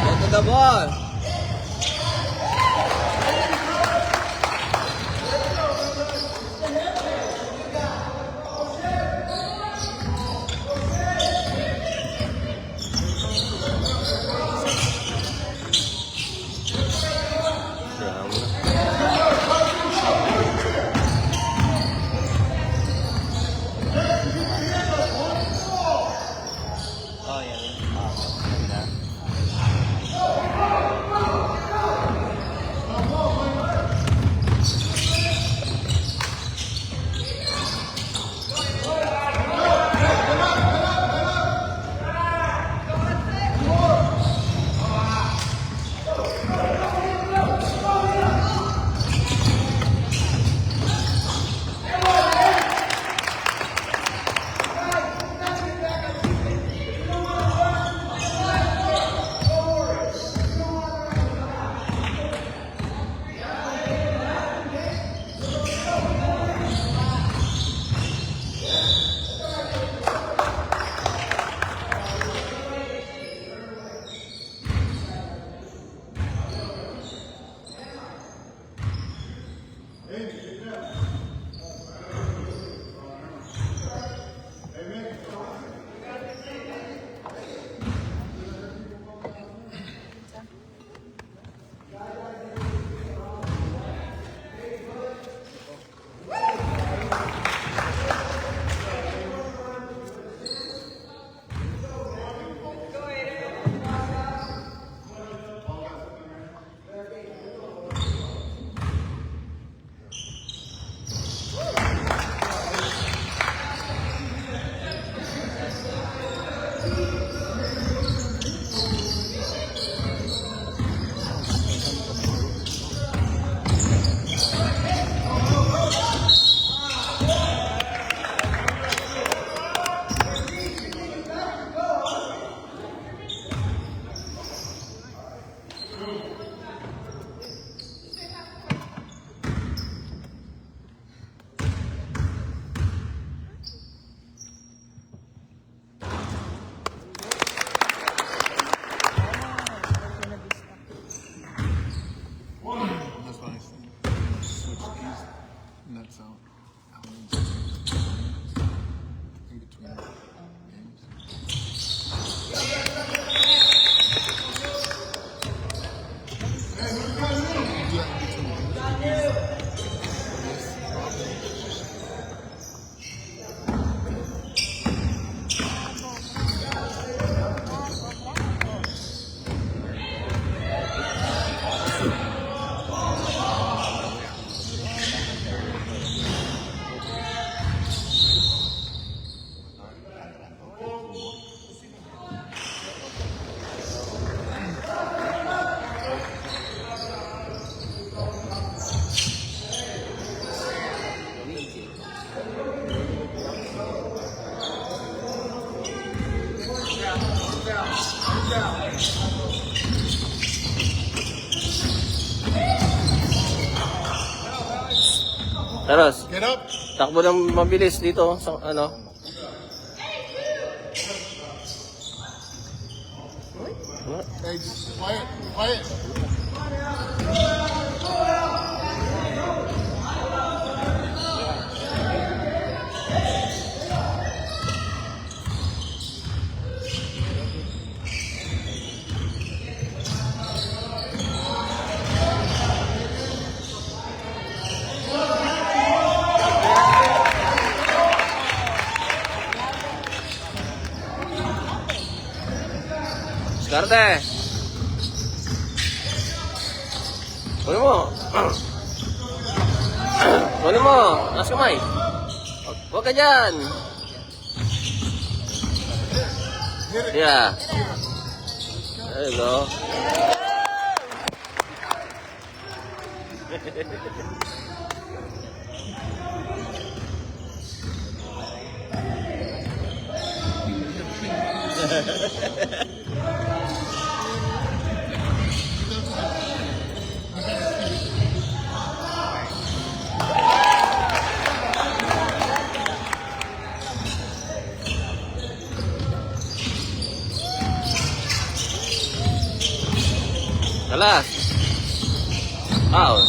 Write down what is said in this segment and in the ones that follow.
Get to the ball. Oh, yan. That's why I switch these nuts out. In between games. Taros, Get up. takbo ng mabilis dito sa ano. Hey, quiet, quiet. Diskarte. Kunin mo. Kunin mo. Taas kamay. Huwag ka dyan. Yeah. There you go. Kalas. Foul.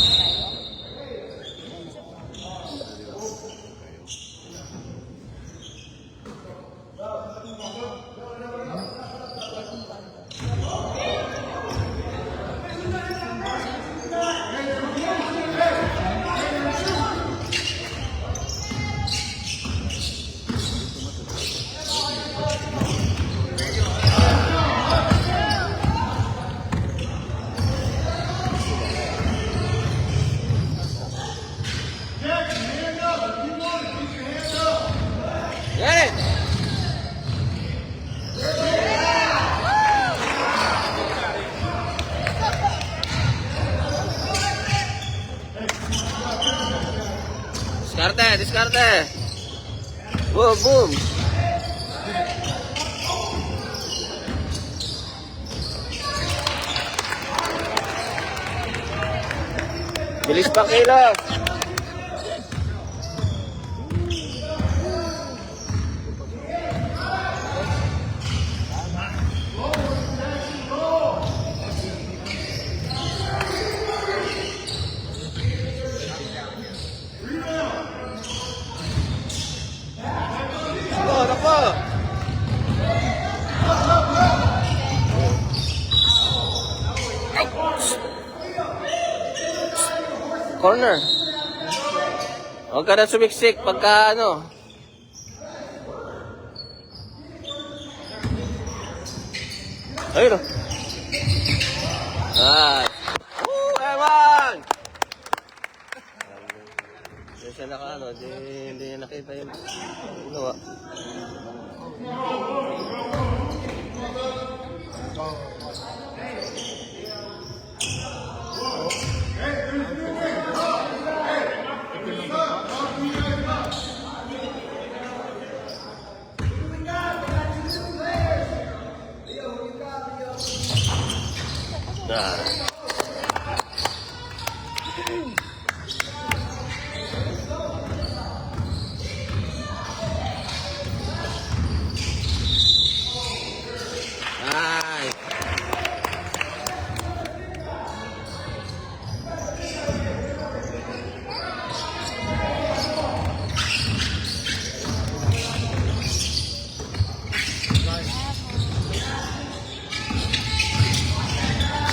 Yan! Diskarte, diskarte! Boom, boom! Bilis pa kilos! Corner. Huwag ka na sumiksik pagka ano. Ayun o. Ewan! Hindi siya naka ano, hindi niya nakita yung ginawa. Ay.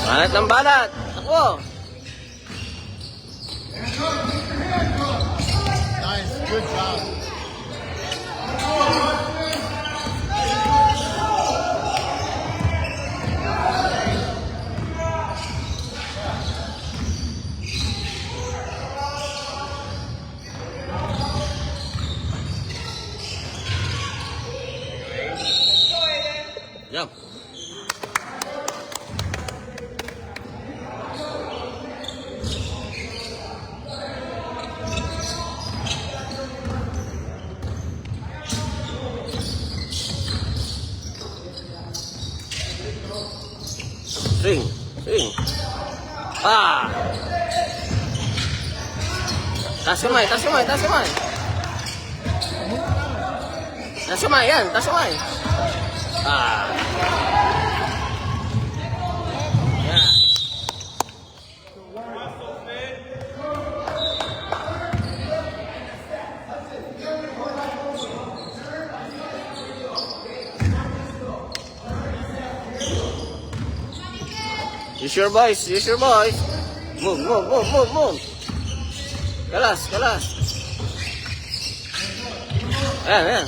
Balat ng balat. Ako. Nice, good job. Jump. Swing, swing. Ah! Taas kamay, taas kamay, taas kamay. Taas kamay, yan, taas kamay. Ah! Yeah. Use your voice, use your voice. Move, move, move, move, move. Kalas, kalas. Ayan, ayan.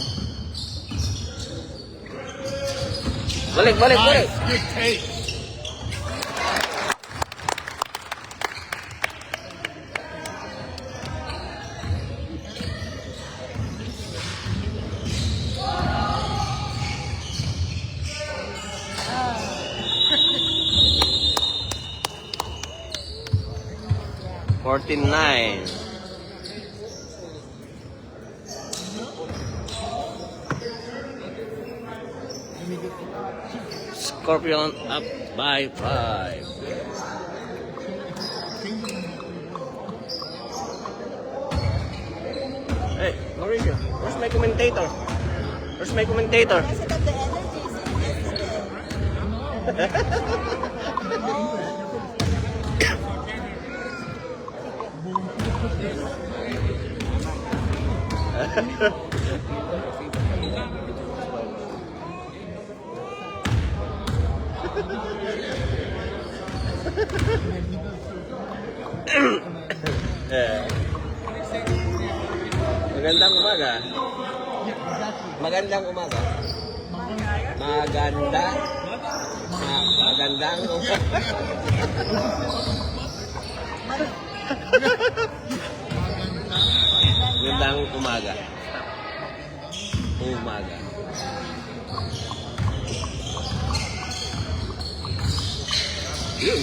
Balik, balik, balik. Nice, good take. $49. Scorpion up by 5. Hey, Mauricio, where's my commentator? Where's my commentator? Kasi the energy is Eh. Magandang umaga. Magandang umaga. Magandang umaga. Magandang umaga. Umaga. Yun.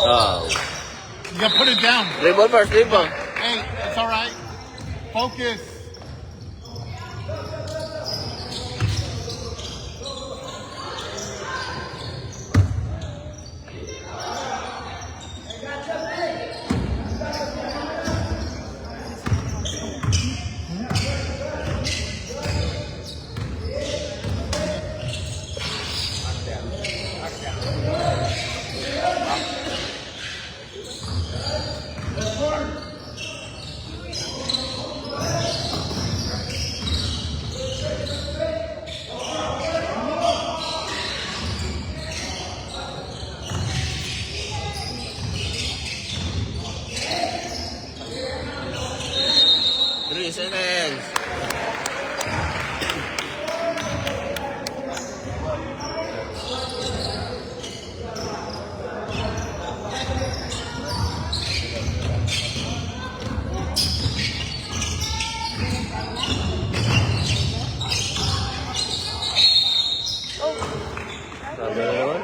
Oh. You gotta put it down. Revolver, revolver. Hey, it's all right. Focus. Three seconds. Sabi na naman.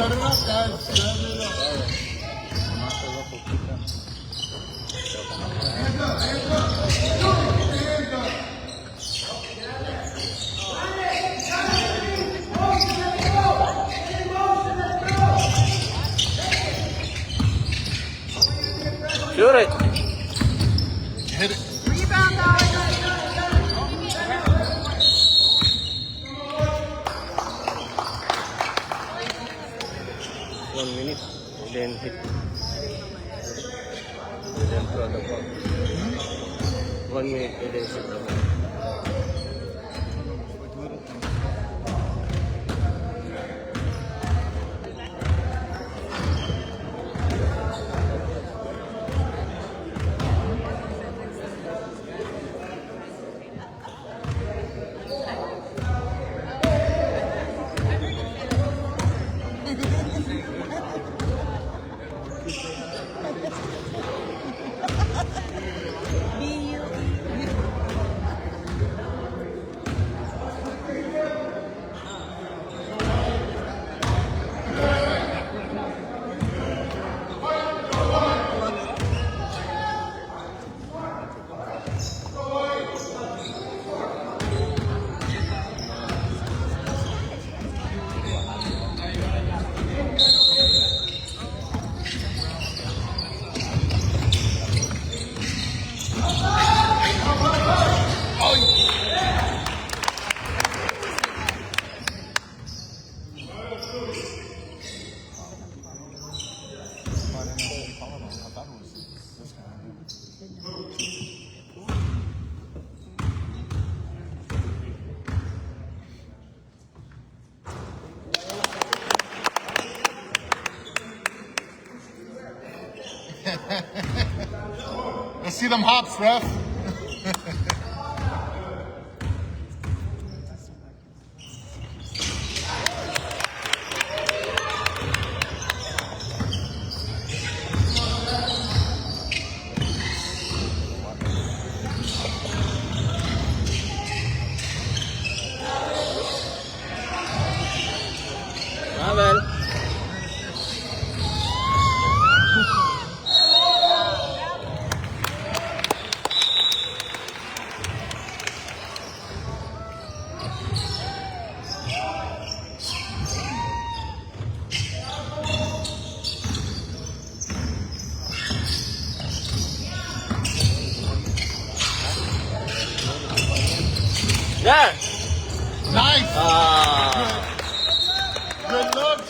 Set it up, guys. Set it up. Shoot it. Hit it. Rebound, guys. 1 minute, then hit. Then throw the ball. 1 minute, and then shoot the ball. see them hops, ref. Travel. There! Nice. Ah! Good look.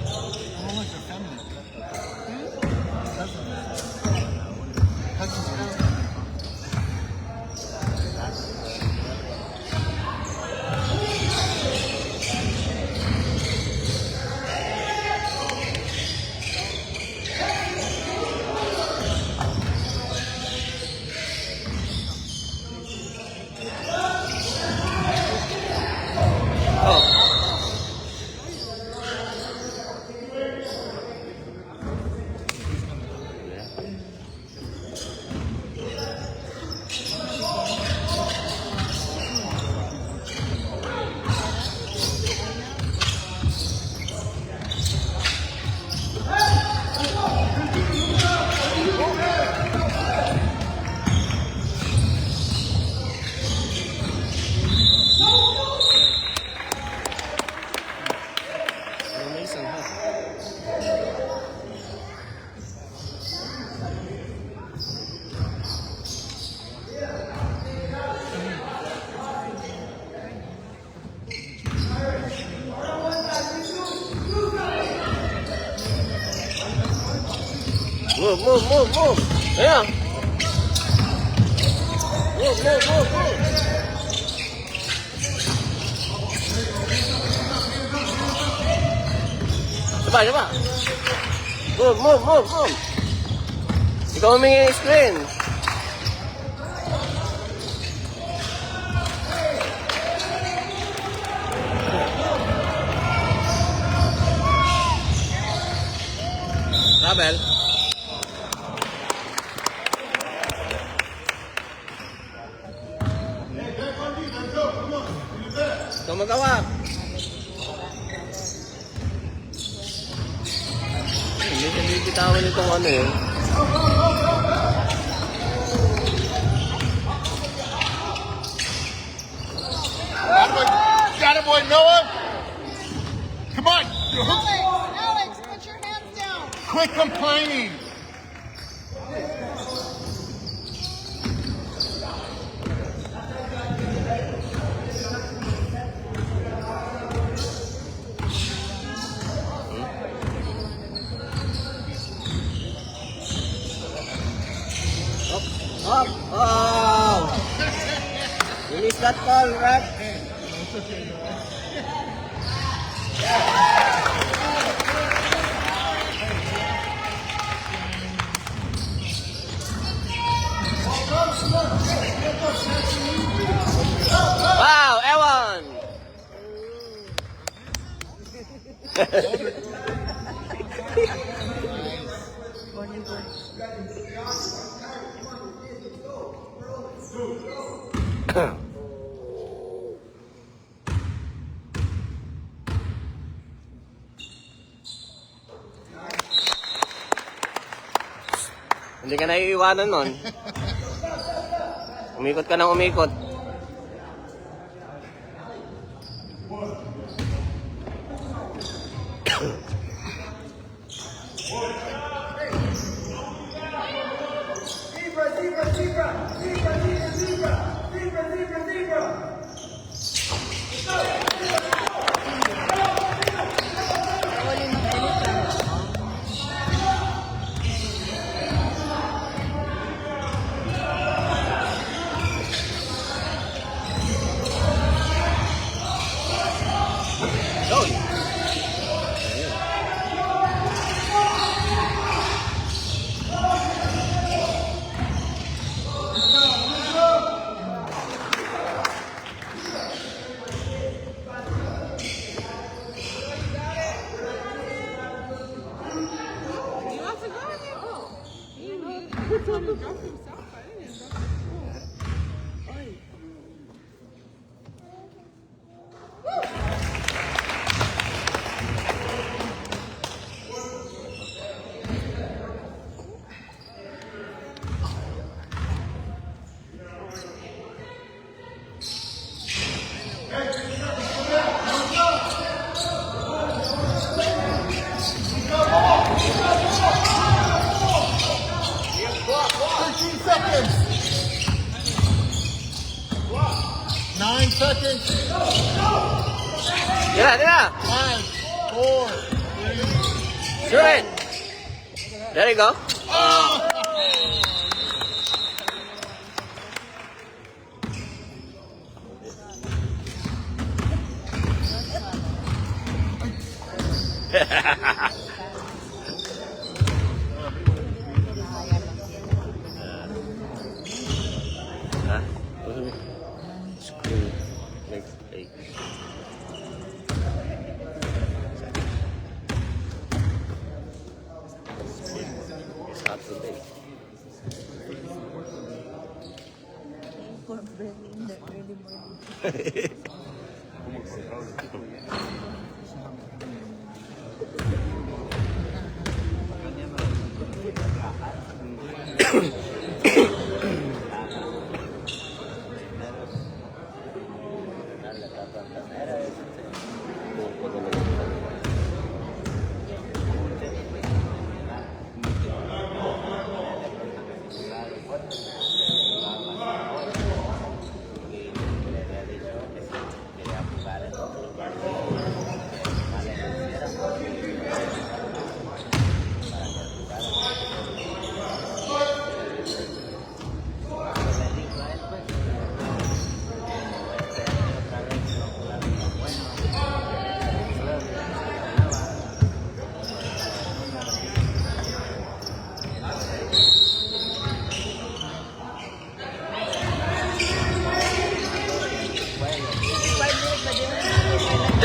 Oh, look, they're feminine. Cousins. Move, move, move, move. Ayan. Move, move, move, move. Saba, saba. Move, move, move, move. Ikaw humingi ng screen. Travel. Ito magawa. Hindi siya bibitawan itong ano yun. Attaboy, Noah. Come on. Alex, put your hands down. Quit complaining. Up! Oh! Release that call, ref. Wow, Ewan! Hindi ka naiiwanan nun. Umikot ka ng umikot. trying to drop himself. I didn't drop him. Oy. Nine seconds. Tira. 5, 4, 3. Shoot it. There you go. Ah, screw next page. Saturday.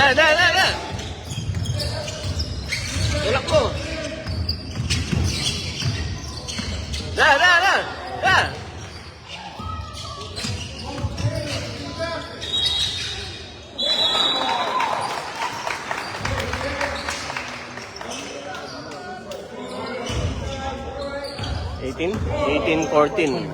Dah. Tolak ko. Dah. 18-14.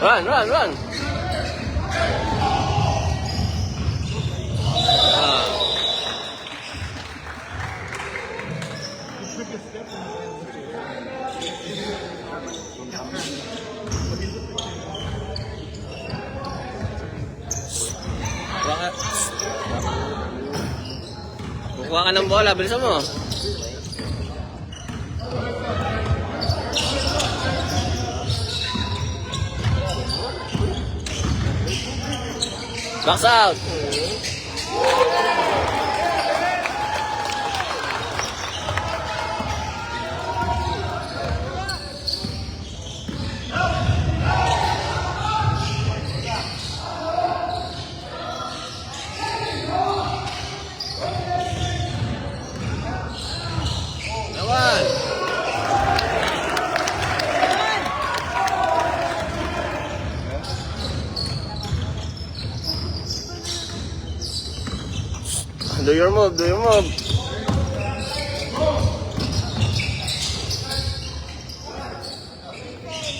Run. Kukuha ka ng bola, bilisan mo. Box out. Lawan. Do your move.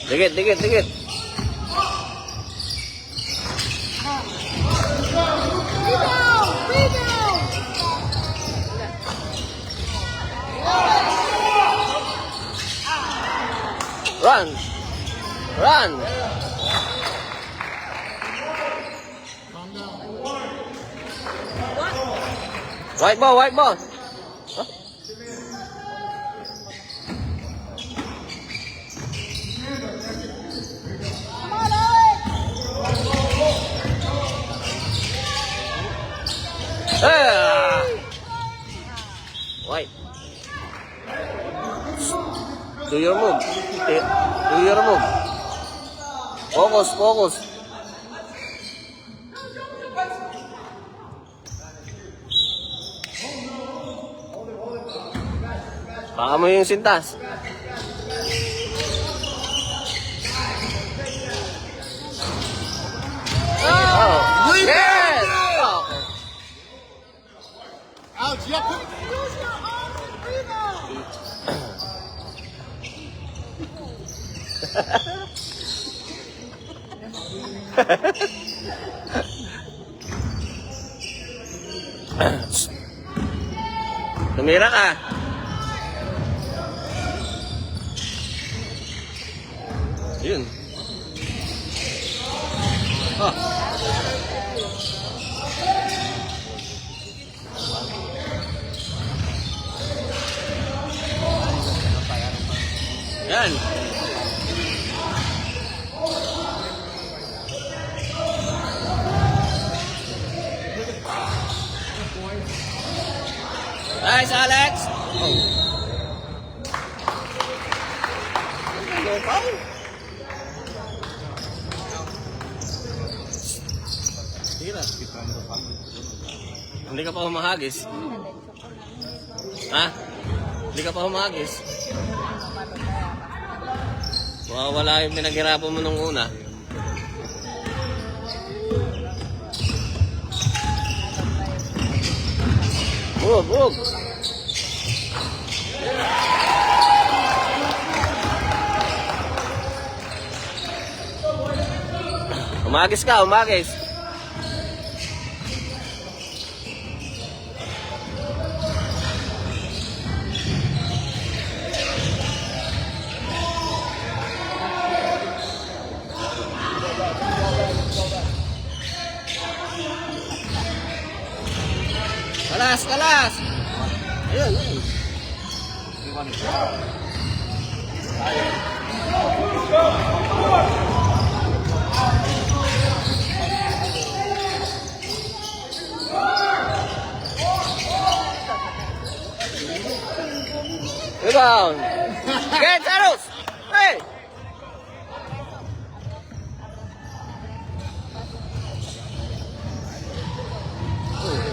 Dikit. Run. White ball. Huh? Come on, Alex! White. Do your move. Focus, focus. Baka mo yung sintas. Oh, yes! Okay. Ouch, yeah, put Use your own rebound. Tumira ka. Yun. Oh. Yan. Nice, Alex. Oh. No foul. Tira. Hindi ka pa humahagis. Ha? Hindi ka pa humahagis. Wala yung pinaghirapan mo nung una. Bug. Umagis ka, umagis. Kalas. Ayun. Rebound. Get Saros. Hey.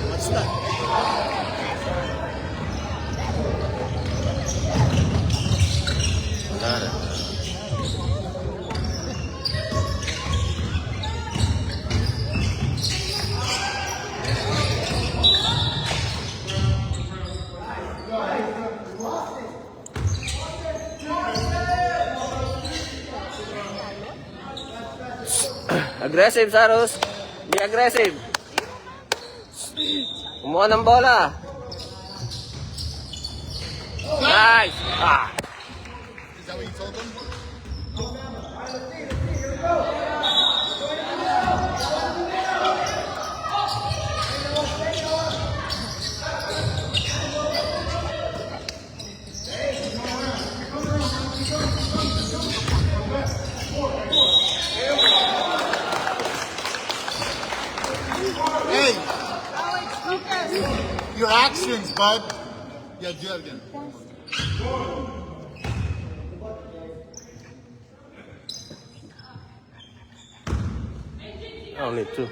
What's that? Aggressive, Saros. Be aggressive. Kumuha ng bola. Nice. Ah. Is that what you told them? Hey, your actions, bud. Yeah, do that again. Only two.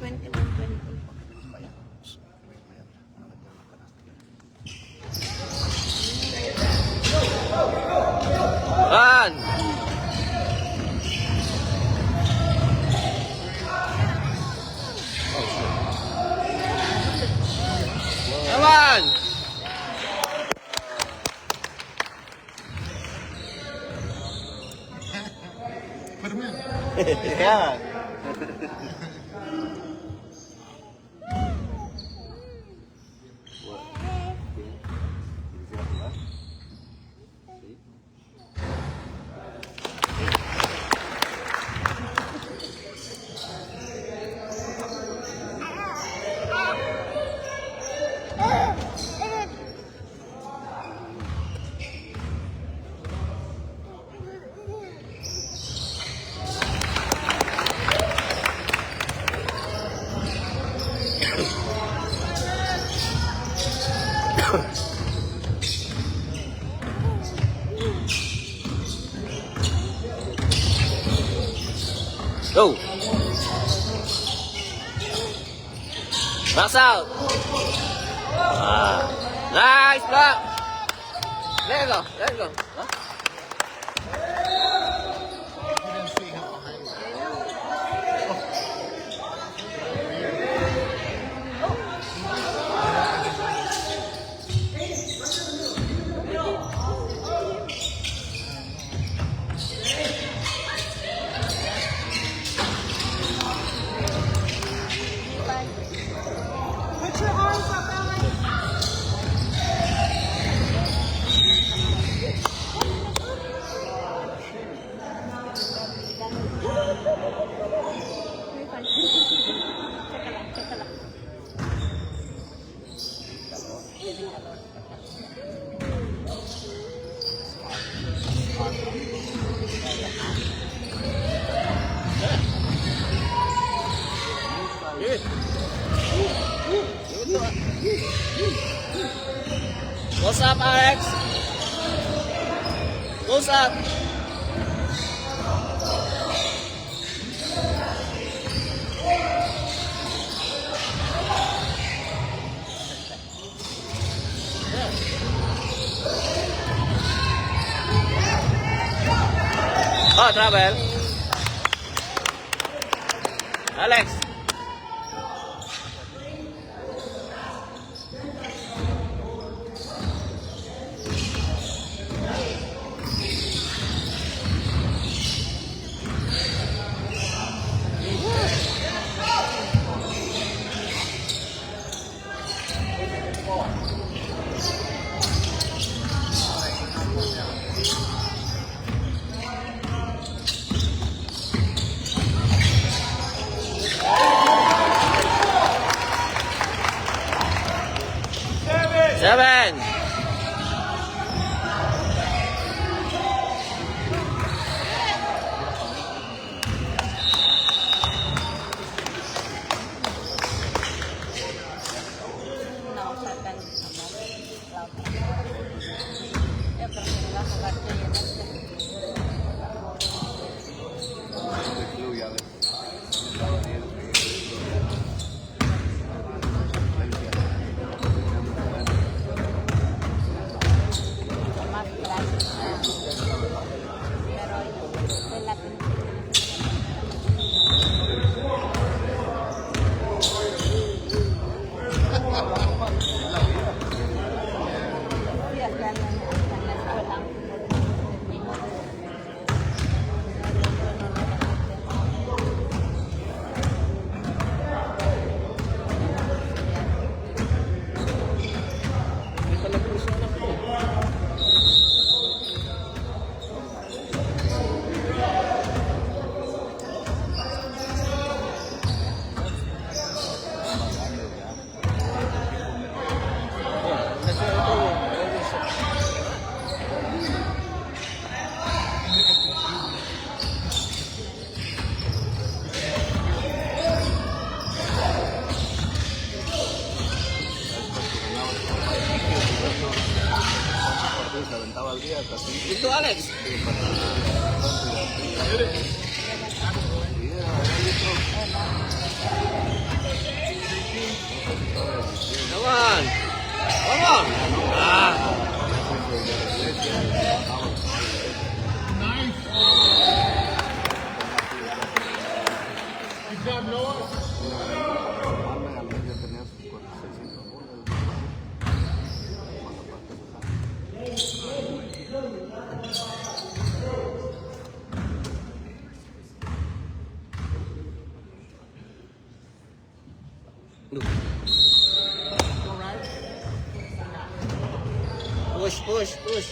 21-20. Run! Come on! Put him in. Yeah. Go. Box out. Nice block. Let it go. Let it go. Huh? You didn't see him behind you. Put your arms up, Alex. Good. What's up, Alex? What's up? Oh, travel. Alex. Seven. Itu Alex. Come on. Come on. Good job, Noah. Push, push, push.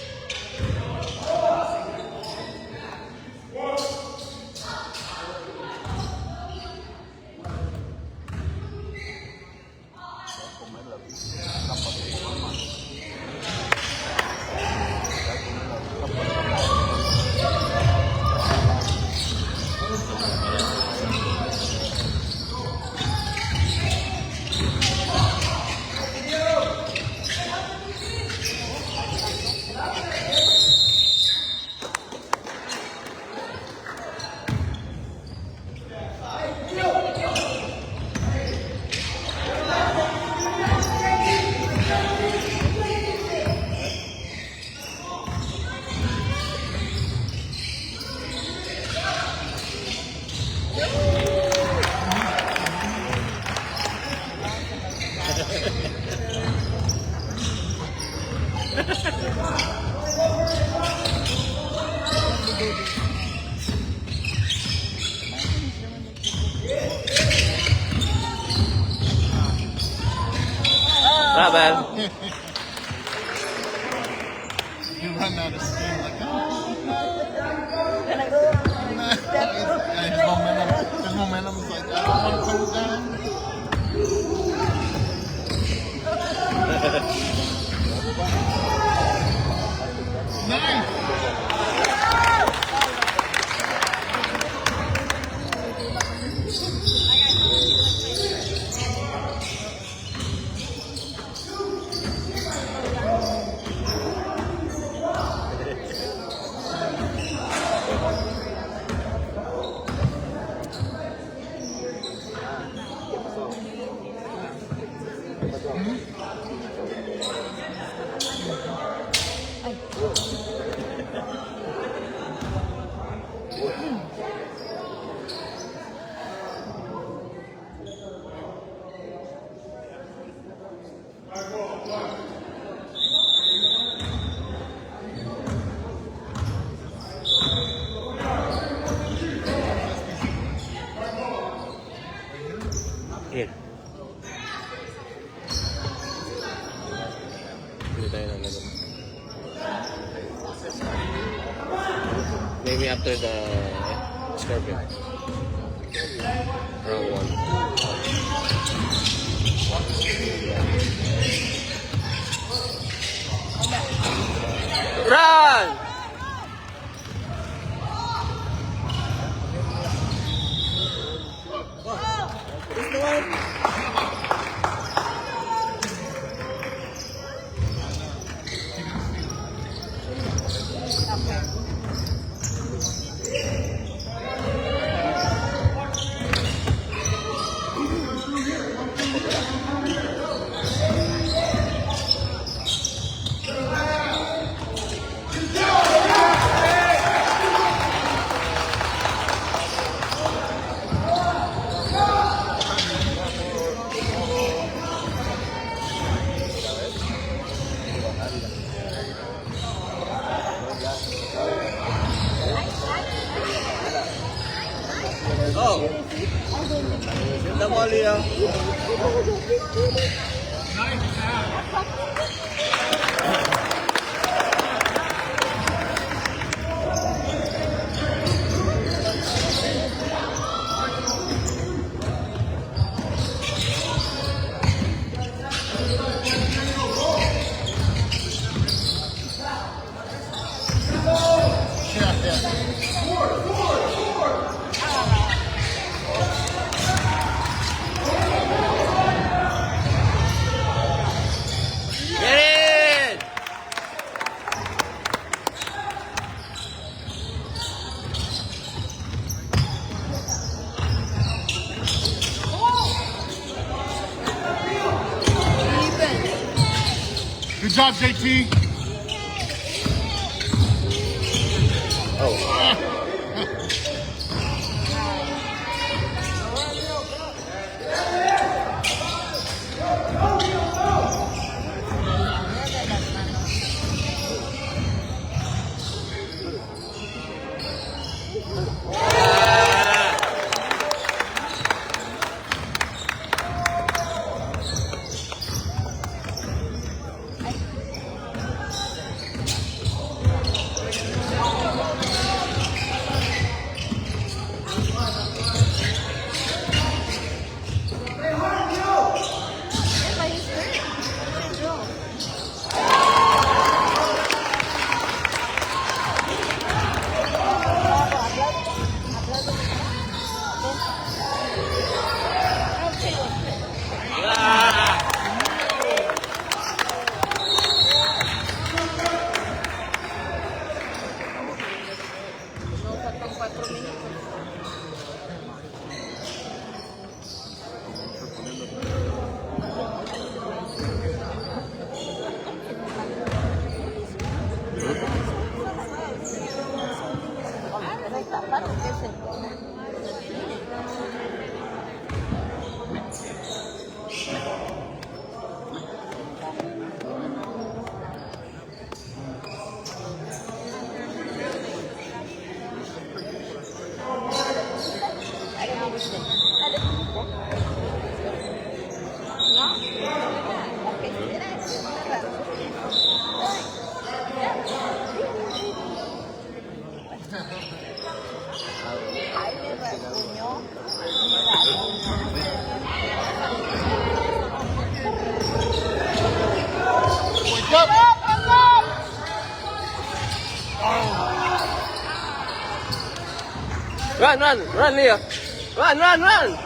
man. You run out of steam like, oh. His momentum is like, I don't want to cool down. Nice. Here. Hindi tayo na ganun. Maybe after the Scorpion. Round 1. Run! Oh. Ganda mo, Aliyah. Get it! Good job, JT. Oh. Run, Leo. Run.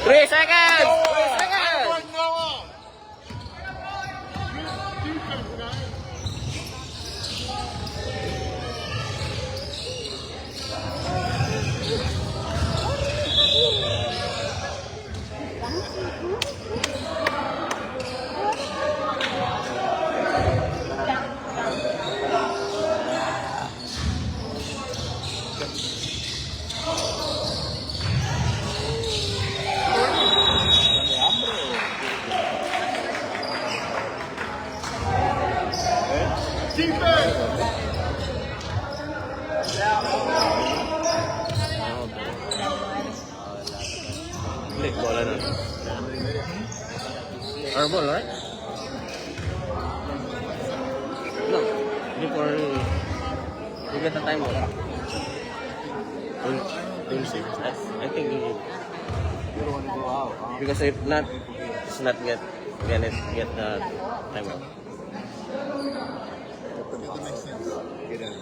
3 seconds. 3 seconds. Click bola na. Airball, right? No. Before you get the time ball. Don't see. I think you need. You don't want to go out, huh? Because if not, it's not get the time out. It makes sense. Get it.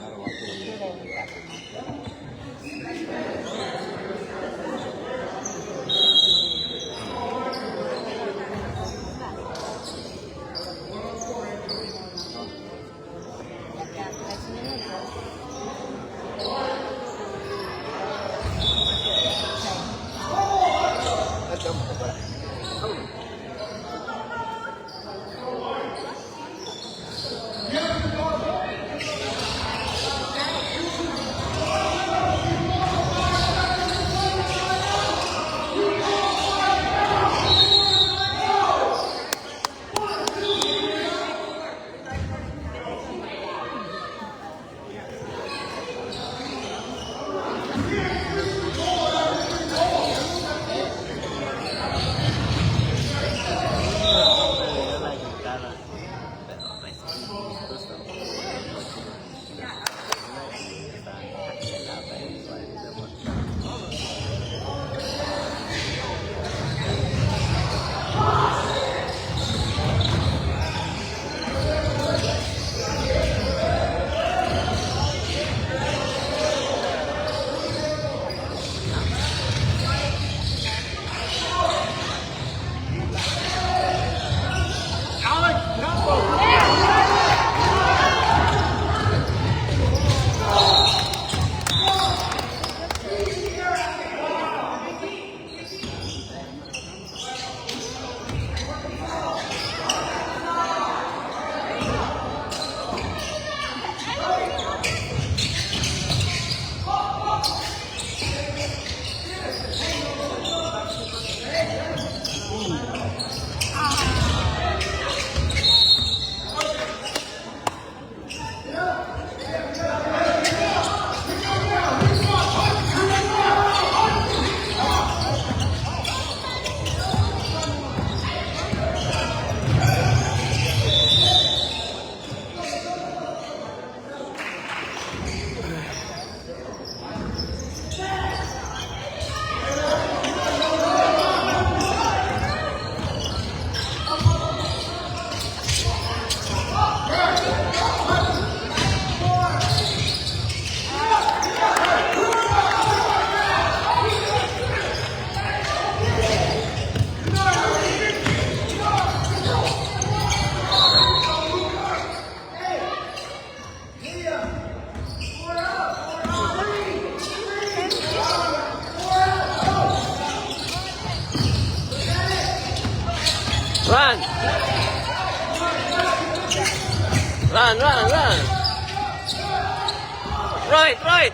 I don't want to. Run! Run! Right!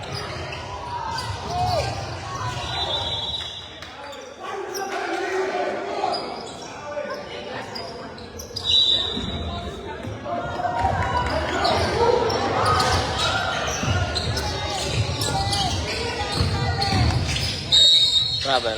Travel.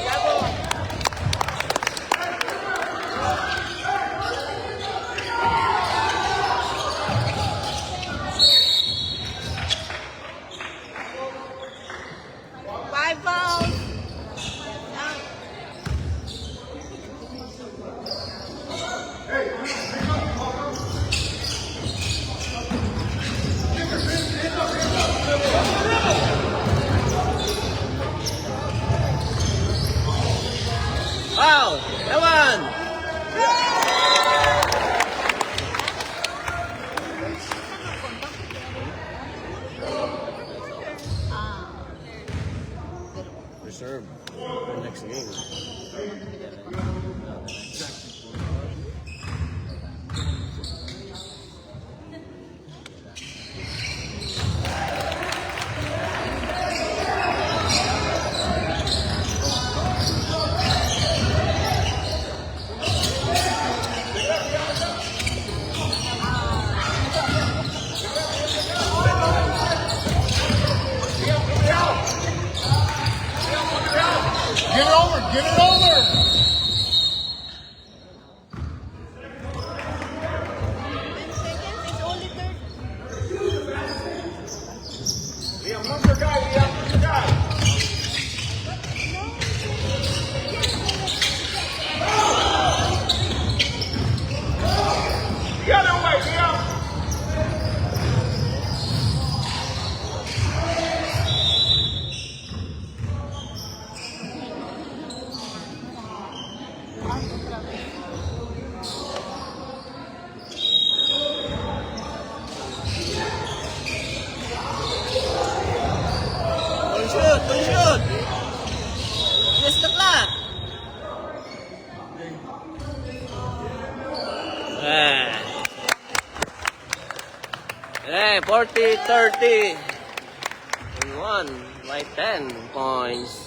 Five fouls. Wow! Ewan! Reserve for next game. Get it over! Get it over! 10 seconds. It's only 30. Don't shoot! Don't shoot! Yes, the clock! Hey, 40-30. We won by 10 points.